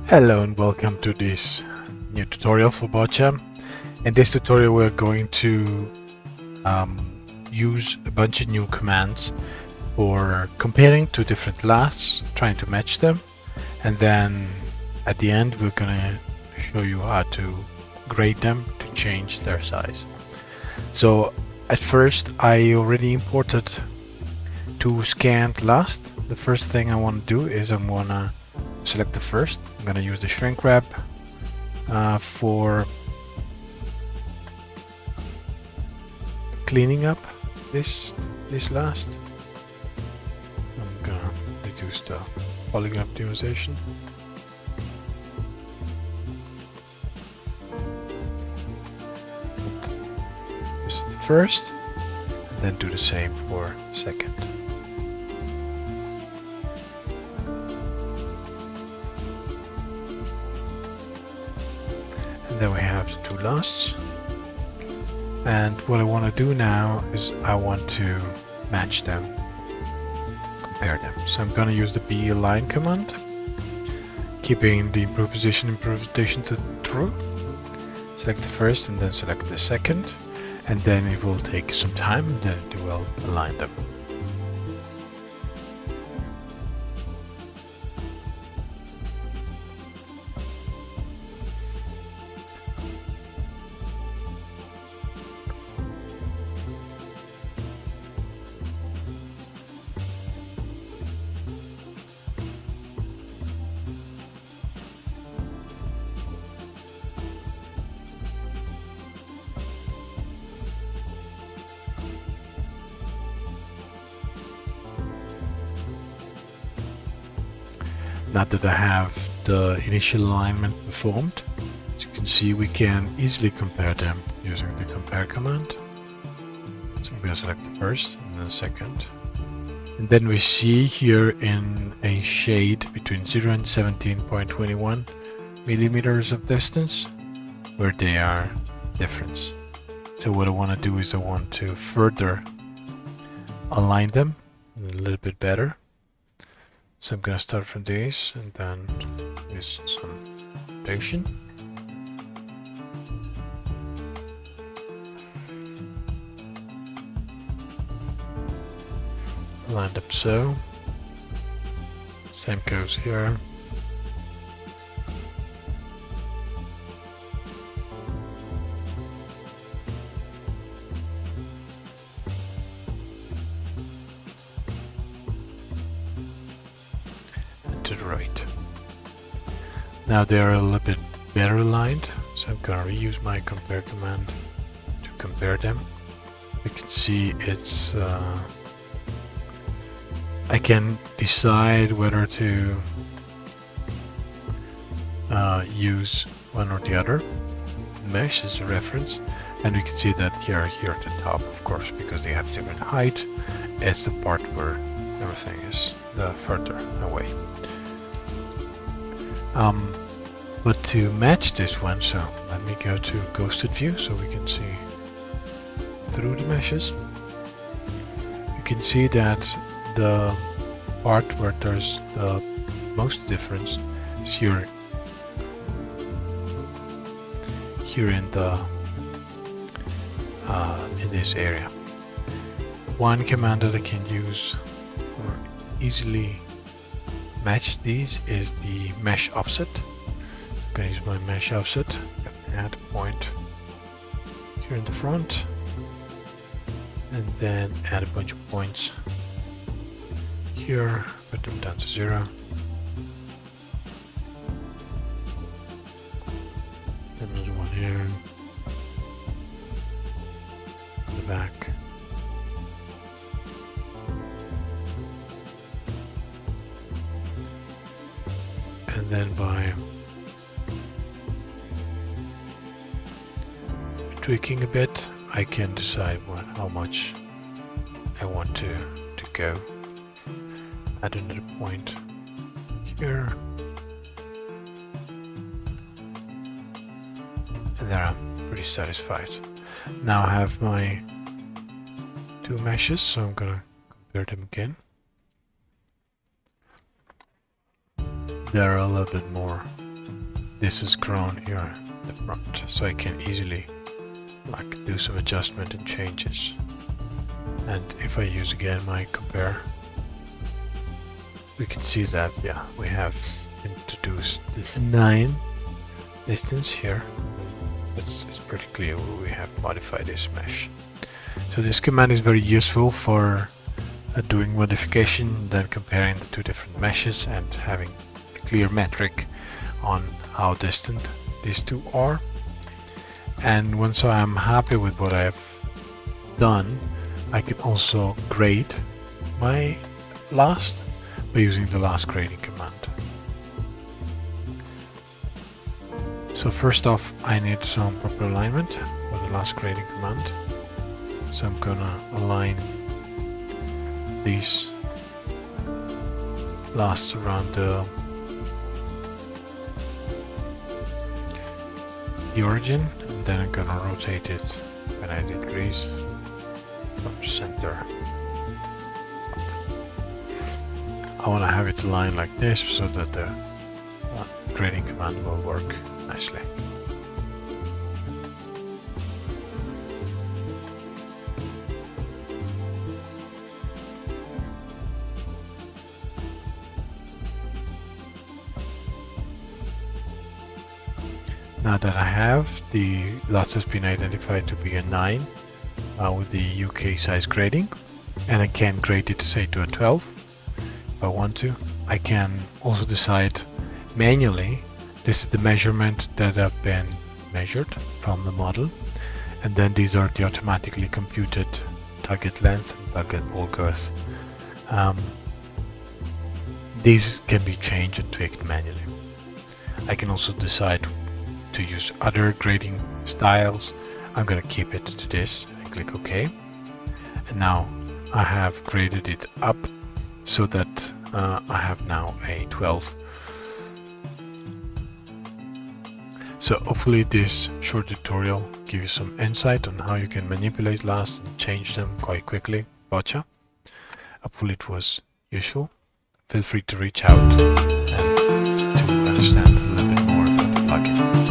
Hello and welcome to this new tutorial for Botcha. In this tutorial we're going to use a bunch of new commands for comparing two different lasts, trying to match them, and then at the end we're gonna show you how to grade them to change their size. So at first I already imported two scanned last. The first thing I want to do is I'm gonna select the first. I'm gonna use the shrink wrap for cleaning up this last. I'm gonna reduce the polygon optimization. This is the first, and then do the same for second. And then we have the two lasts. And what I want to do now is I want to match them, compare them. So I'm going to use the bealign command, keeping the improve position to true. Select the first and then select the second, and then it will take some time and then it will align them. Now that I have the initial alignment performed, as you can see, we can easily compare them using the compare command. So I'm going to select the first and then the second. And then we see here in a shade between 0 and 17.21 millimeters of distance where they are different. So what I want to do is I want to further align them a little bit better. So I'm gonna start from this and then use some rotation. Lined up so. Same goes here. To the right. Now they're a little bit better aligned, so I'm gonna reuse my compare command to compare them. You can see it's I can decide whether to use one or the other mesh as a reference, and we can see that here at the top, of course, because they have different height. It's the part where everything is further away. But to match this one, so let me go to ghosted view so we can see through the meshes. You can see that the part where there's the most difference is here in the in this area. One command that I can use for easily match these is the mesh offset. So I'm going to use my mesh offset, add a point here in the front, and then add a bunch of points here, put them down to 0. Another one here, in the back. And then by tweaking a bit, I can decide how much I want to go. Add another point here. And there I'm pretty satisfied. Now I have my two meshes, so I'm gonna compare them again. They're a little bit more this is grown here at the front, so I can easily like do some adjustment and changes. And if I use again my compare, we can see that yeah, we have introduced the 9 distance here. It's pretty clear where we have modified this mesh. So this command is very useful for doing modification, then comparing the two different meshes and having a clear metric on how distant these two are. And once I'm happy with what I've done, I can also grade my last by using the last grading command. So first off, I need some proper alignment for the last grading command. So I'm gonna align these lasts around the origin, and then I'm gonna rotate it 90 degrees from center. I want to have it aligned like this so that the grading command will work nicely. Now that I have, the lots has been identified to be a 9 with the UK size grading, and I can grade it say to a 12 if I want to. I can also decide manually, this is the measurement that have been measured from the model, and then these are the automatically computed target length and target wall girth. These can be changed and tweaked manually. I can also decide to use other grading styles. I'm gonna keep it to this and click OK. And now I have graded it up so that I have now a 12. So hopefully this short tutorial gives you some insight on how you can manipulate lasts and change them quite quickly. Gotcha. Hopefully it was useful. Feel free to reach out and to understand a little bit more about the plugin.